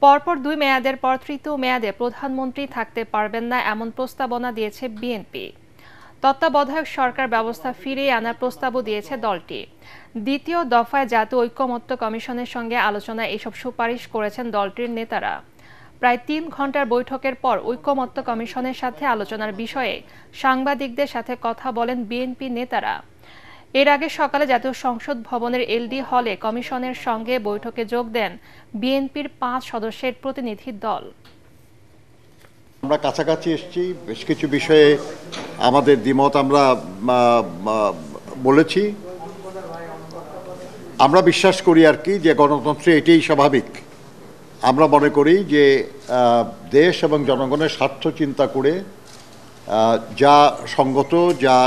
পরপর ২ মেয়াদের পর তৃতীয় মেয়াদে প্রধানমন্ত্রী থাকতে পারবেন না এমন প্রস্তাবনা দিয়েছে বিএনপি। তত্ত্বাবধায়ক সরকার ব্যবস্থা ফিরিয়ে আনার প্রস্তাবও দিয়েছে দলটি। দ্বিতীয় দফায় জাতীয় ঐকমত্য কমিশনের সঙ্গে আলোচনায় এসব সুপারিশ করেছেন দলটির নেতারা। প্রায় ৩ ঘণ্টার বৈঠকের পর ঐকমত্য কমিশনের সাথে আলোচনার বিষয়ে সাংবাদিকদের সাথে কথা বলেন বিএনপি নেতারা। এর আগে সকালে জাতীয় সংসদ ভবনের এলডি হলে কমিশনের সঙ্গে বৈঠকে যোগ দেন বিএনপির ৫ সদস্যের প্রতিনিধি দল। আমরা কাছাকাছি এসেছি, বেশ কিছু বিষয়ে আমাদের দ্বিমত আমরা বলেছি। আমরা বিশ্বাস করি আর কি যে গণতন্ত্রে এটাই স্বাভাবিক। আমরা মনে করি যে দেশ এবং জনগণের স্বার্থ চিন্তা করে যা সঙ্গত, যা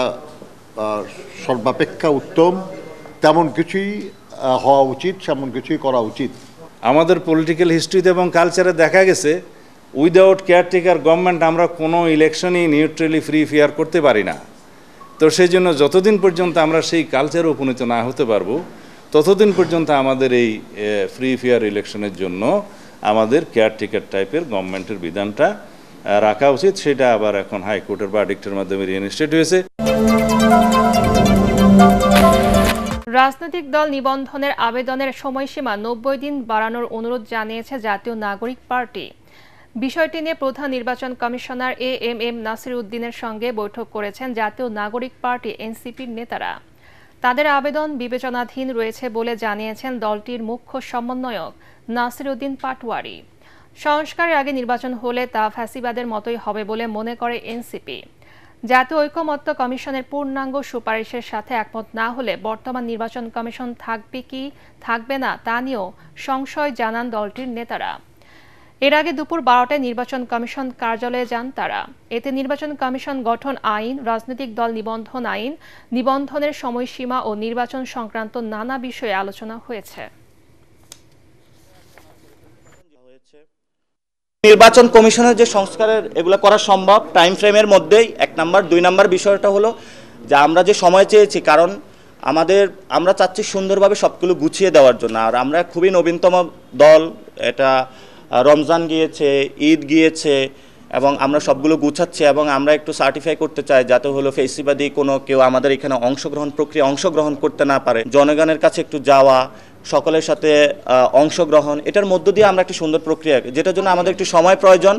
সর্বাপেক্ষা উত্তম, তেমন কিছুই হওয়া উচিত, তেমন কিছুই করা উচিত। আমাদের পলিটিক্যাল হিস্ট্রিতে এবং কালচারে দেখা গেছে উইদাউট কেয়ারটেকার গভর্নমেন্ট আমরা কোনো ইলেকশনই নিউট্রালি ফ্রি ফেয়ার করতে পারি না। তো সেই জন্য যতদিন পর্যন্ত আমরা সেই কালচারে উপনীত না হতে পারবো ততদিন পর্যন্ত আমাদের এই ফ্রি ফেয়ার ইলেকশনের জন্য আমাদের কেয়ারটেকার টাইপের গভর্নমেন্টের বিধানটা রাখা উচিত। সেটা আবার এখন হাইকোর্টের ভার্ডিক্টের মাধ্যমে রিইনস্টেট হয়েছে। রাজনৈতিক দল নিবন্ধনের আবেদনের সময়সীমা ৯০ দিন বাড়ানোর অনুরোধ জানিয়েছে জাতীয় নাগরিক পার্টি। বিষয়টি নিয়ে প্রধান নির্বাচন কমিশনার এএমএম নাসির উদ্দিনের সঙ্গে বৈঠক করেছেন জাতীয় নাগরিক পার্টি এনসিপির নেতারা। তাদের আবেদন বিবেচনাধীন রয়েছে বলে জানিয়েছেন দলটির মুখ্য সমন্বয়ক নাসির উদ্দিন পাটোয়ারি। সংস্কারের আগে নির্বাচন হলে তা ফ্যাসিবাদের মতোই হবে বলে মনে করে এনসিপি। জাতীয় ঐকমত্য কমিশনের পূর্ণাঙ্গ সুপারিশের সাথে একমত না হলে বর্তমান নির্বাচন কমিশন থাকবে কি থাকবে না তা নিয়েও সংশয় জানান দলটির নেতারা। এর আগে দুপুর ১২টায় নির্বাচন কমিশন কার্যালয়ে যান তারা। এতে নির্বাচন কমিশন গঠন আইন, রাজনৈতিক দল নিবন্ধন আইন, নিবন্ধনের সময়সীমা ও নির্বাচন সংক্রান্ত নানা বিষয়ে আলোচনা হয়েছে। নির্বাচন কমিশনের যে সংস্কারের এগুলো করা সম্ভব টাইম ফ্রেমের মধ্যেই, ১ নাম্বার। ২ নাম্বার বিষয়টা হলো যে আমরা যে সময় চেয়েছি, কারণ আমরা চাচ্ছি সুন্দরভাবে সবগুলো গুছিয়ে দেওয়ার জন্য। আর আমরা খুবই নবীনতম দল, এটা রমজান গিয়েছে, ঈদ গিয়েছে এবং আমরা সবগুলো গুছাচ্ছি এবং আমরা একটু সার্টিফাই করতে চাই যাতে হলো ফেসিবাদী কোনো কেউ আমাদের এখানে অংশগ্রহণ করতে না পারে। জনগণের কাছে একটু যাওয়া, সকলের সাথে অংশগ্রহণ, এটার মধ্য দিয়ে আমরা একটি সুন্দর প্রক্রিয়া, যেটার জন্য আমাদের একটু সময় প্রয়োজন।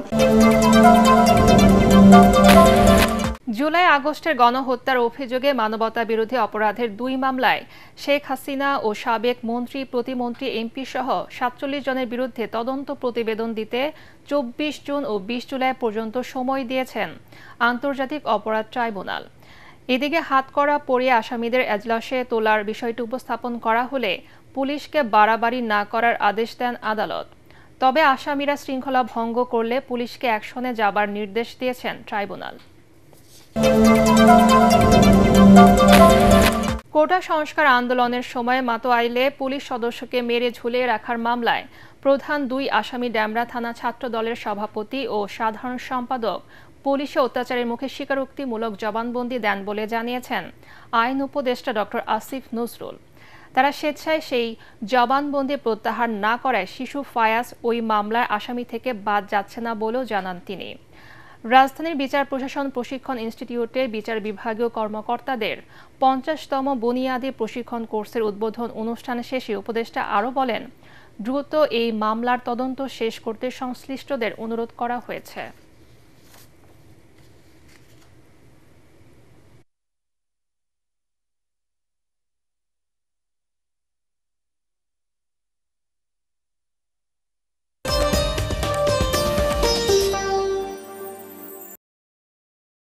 জুলাই আগস্টের গণহত্যার অভিযোগে মানবতা বিরোধী অপরাধের ২ মামলায় শেখ হাসিনা ও সাবেক মন্ত্রী, প্রতিমন্ত্রী, এমপি সহ ৪৭ জনের বিরুদ্ধে তদন্ত প্রতিবেদন দিতে ২৪ জুন ও ২০ জুলাই পর্যন্ত সময় দিয়েছেন আন্তর্জাতিক অপরাধ ট্রাইব্যুনাল। এদিকে হাতকড়া পরিয়ে আসামিদের এজলাসে তোলার বিষয়টি উপস্থাপন করা হলে পুলিশকে বাড়াবাড়ি না করার আদেশ দেন আদালত। তবে আসামিরা শৃঙ্খলা ভঙ্গ করলে পুলিশকে অ্যাকশনে যাবার নির্দেশ দিয়েছেন ট্রাইব্যুনাল। কোটা সংস্কার আন্দোলনের সময় মাতোয়াইলে পুলিশ সদস্যকে মেরে ঝুলিয়ে রাখার মামলায় প্রধান ২ আসামি ডেমরা থানা ছাত্র দলের সভাপতি ও সাধারণ সম্পাদক পুলিশে অত্যাচারের মুখে স্বীকারোক্তিমূলক জবানবন্দি দেন বলে জানিয়েছেন আইন উপদেষ্টা ডক্টর আসিফ নজরুল। তারা স্বেচ্ছায় সেই জবানবন্দি প্রত্যাহার না করায় শিশু ফায়াজ ওই মামলার আসামি থেকে বাদ যাচ্ছে না বলেও জানান তিনি। রাজধানীর বিচার প্রশাসন প্রশিক্ষণ ইনস্টিটিউটে বিচার বিভাগীয় কর্মকর্তাদের ৫০তম বুনিয়াদী প্রশিক্ষণ কোর্সের উদ্বোধন অনুষ্ঠান শেষে উপদেষ্টা আরও বলেন, দ্রুত এই মামলার তদন্ত শেষ করতে সংশ্লিষ্টদের অনুরোধ করা হয়েছে।